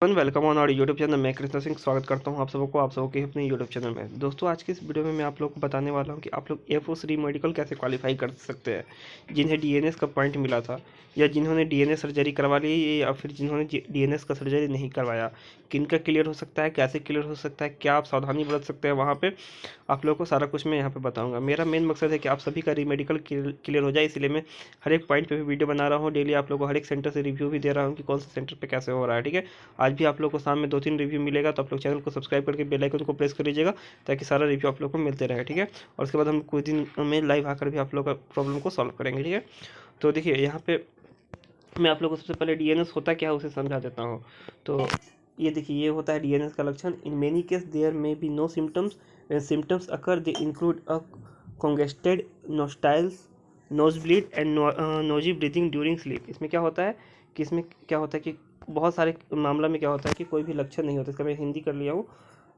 Welcome on our YouTube channel. मैं कृष्ण सिंह स्वागत करता हूं आप सबको के अपने यूट्यूब चैनल में। दोस्तों, आज की इस वीडियो में मैं आप लोगों को बताने वाला हूं कि आप लोग एयरफोर्स री मेडिकल कैसे क्वालिफाई कर सकते हैं। जिन्हें डीएनएस का पॉइंट मिला था या जिन्होंने डीएनएस सर्जरी करवा ली या फिर जिन्होंने डीएनएस का सर्जरी नहीं करवाया, किनका क्लियर हो सकता है, कैसे क्लियर हो सकता है, क्या आप सावधानी बरत सकते हैं वहाँ पे, आप लोगों को सारा कुछ मैं यहाँ पे बताऊंगा। मेरा मेन मकसद है कि आप सभी का री मेडिकल क्लियर हो जाए, इसलिए मैं हर एक पॉइंट पे भी वीडियो बना रहा हूँ। डेली आप लोगों को हर एक सेंटर से रिव्यू भी दे रहा हूँ कि कौन सा सेंटर पे कैसे हो रहा है। ठीक है, आज भी आप लोग को सामने 2-3 रिव्यू मिलेगा, तो आप लोग चैनल को सब्सक्राइब करके बेल आइकन को प्रेस कर लीजिएगा ताकि सारा रिव्यू आप लोग को मिलते रहे। ठीक है, और उसके बाद हम कुछ दिन में लाइव आकर भी आप लोग का प्रॉब्लम को सॉल्व करेंगे। ठीक है, तो देखिए यहाँ पे मैं आप लोग को सबसे पहले डीएनएस होता क्या है उसे समझा देता हूँ। तो ये देखिए, ये होता है डीएनएस का लक्षण। In many case there may be no symptoms, when symptoms occur they include a congested nostrils, nose bleed and noisy breathing during sleep. इसमें क्या होता है कि बहुत सारे मामला में क्या होता है कि कोई भी लक्षण नहीं होता। इसका मैं हिंदी कर लिया हूँ।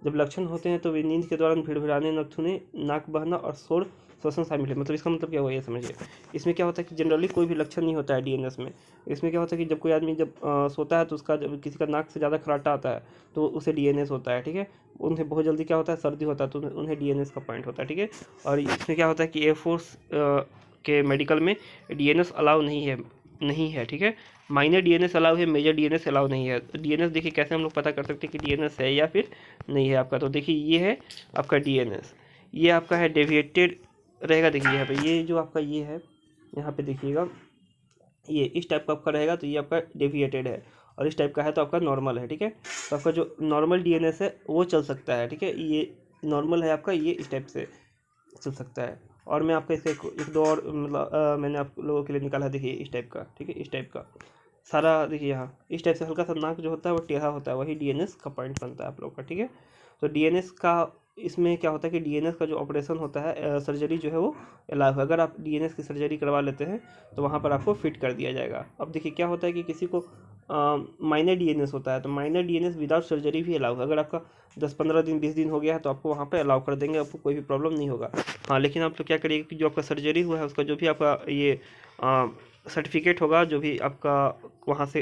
जब लक्षण होते हैं तो वे नींद के दौरान भिड़भिड़ाने, नथुने, नाक बहना और शोर श्वसन शामिल है। मतलब इसका मतलब क्या हुआ ये समझिए। इसमें क्या होता है कि जनरली कोई भी लक्षण नहीं होता है डीएनएस में। इसमें क्या होता है कि जब कोई आदमी जब सोता है तो उसका जब किसी का नाक से ज़्यादा खराटा आता है तो उसे डीएनएस होता है। ठीक है, उन्हें बहुत जल्दी क्या होता है, सर्दी होता है, तो उन्हें डीएनएस का पॉइंट होता है। ठीक है, और इसमें क्या होता है कि एयरफोर्स के मेडिकल में डीएनएस अलाउ नहीं है। ठीक है, माइनर डीएनएस अलाउ है, मेजर डीएनएस अलाउ नहीं है। डीएनएस देखिए कैसे हम लोग पता कर सकते हैं कि डीएनएस है या फिर नहीं है आपका। तो देखिए ये है आपका डीएनएस, ये आपका है डेविएटेड रहेगा। देखिए यहाँ पे ये जो आपका ये है, यहाँ पे देखिएगा ये इस टाइप का आपका रहेगा, तो ये आपका डेविएटेड है, और इस टाइप का है तो आपका नॉर्मल है। ठीक है, तो आपका जो नॉर्मल डीएनएस है वो चल सकता है। ठीक है, ये नॉर्मल है आपका, ये इस टाइप से चल सकता है। और मैं आपका इसका एक दो और मतलब मैंने आप लोगों के लिए निकाला है। देखिए इस टाइप का, ठीक है, इस टाइप का सारा देखिए यहाँ इस टाइप से हल्का सा नाक जो होता है वो टेढ़ा होता है, वही डीएनएस का पॉइंट बनता है आप लोग का। ठीक है, तो डीएनएस का इसमें क्या होता है कि डीएनएस का जो ऑपरेशन होता है, सर्जरी जो है वो अलाउ है। अगर आप डीएनएस की सर्जरी करवा लेते हैं तो वहाँ पर आपको फिट कर दिया जाएगा। अब देखिए क्या होता है कि किसी को माइनर डीएनएस होता है, तो माइनर डीएनएस विदाउट सर्जरी भी अलाउ है। अगर आपका 10-15 दिन 20 दिन हो गया है तो आपको वहाँ पे अलाउ कर देंगे, आपको कोई भी प्रॉब्लम नहीं होगा। हाँ, लेकिन आप तो क्या करिएगा कि जो आपका सर्जरी हुआ है उसका जो भी आपका ये सर्टिफिकेट होगा, जो भी आपका वहाँ से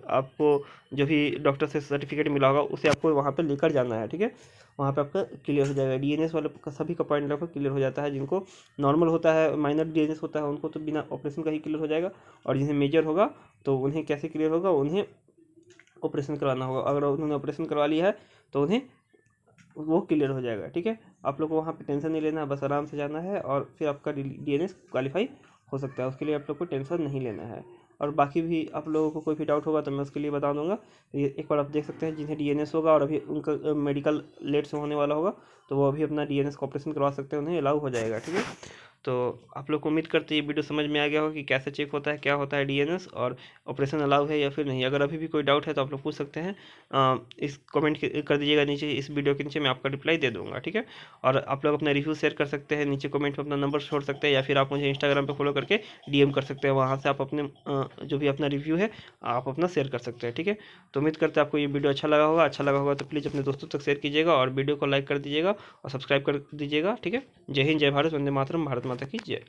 आपको जो भी डॉक्टर से सर्टिफिकेट मिला होगा उसे आपको वहाँ पे लेकर जाना है। ठीक है, वहाँ पे आपका क्लियर हो जाएगा। डीएनएस वाले का सभी का पॉइंट लगभग क्लियर हो जाता है। जिनको नॉर्मल होता है, माइनर डीएनएस होता है, उनको तो बिना ऑपरेशन का ही क्लियर हो जाएगा, और जिन्हें मेजर होगा तो उन्हें कैसे क्लियर होगा, उन्हें ऑपरेशन करवाना होगा। अगर उन्होंने ऑपरेशन करवा लिया है तो उन्हें वो क्लियर हो जाएगा। ठीक है, आप लोग को वहाँ पे टेंशन नहीं लेना है, बस आराम से जाना है और फिर आपका डीएनएस क्वालिफाई हो सकता है। उसके लिए आप लोग को टेंशन नहीं लेना है। और बाकी भी आप लोगों को कोई भी डाउट होगा तो मैं उसके लिए बता दूंगा। ये एक बार आप देख सकते हैं जिन्हें डीएनएस होगा और अभी उनका मेडिकल लेट से होने वाला होगा तो वो अभी अपना डीएनएस का ऑपरेशन करवा सकते हैं, उन्हें अलाउ हो जाएगा। ठीक है, तो आप लोग को उम्मीद करते हैं ये वीडियो समझ में आ गया हो कि कैसे चेक होता है, क्या होता है डीएनएस, और ऑपरेशन अलाउ है या फिर नहीं। अगर अभी भी कोई डाउट है तो आप लोग पूछ सकते हैं। इस कमेंट कर दीजिएगा नीचे, इस वीडियो के नीचे मैं आपका रिप्लाई दे दूंगा। ठीक है, और आप लोग अपना रिव्यू शेयर कर सकते हैं, नीचे कमेंट में अपना नंबर छोड़ सकते हैं, या फिर आप मुझे इंस्टाग्राम पे फॉलो करके डीएम कर सकते हैं। वहाँ से आप अपने जो भी अपना रिव्यू है आप अपना शेयर कर सकते हैं। ठीक है, तो उम्मीद करते हैं आपको ये वीडियो अच्छा लगा होगा तो प्लीज़ अपने दोस्तों तक शेयर कीजिएगा और वीडियो को लाइक कर दीजिएगा और सब्सक्राइब कर दीजिएगा। ठीक है, जय हिंद, जय भारत, वंदे मातरम, भारत माता की जय।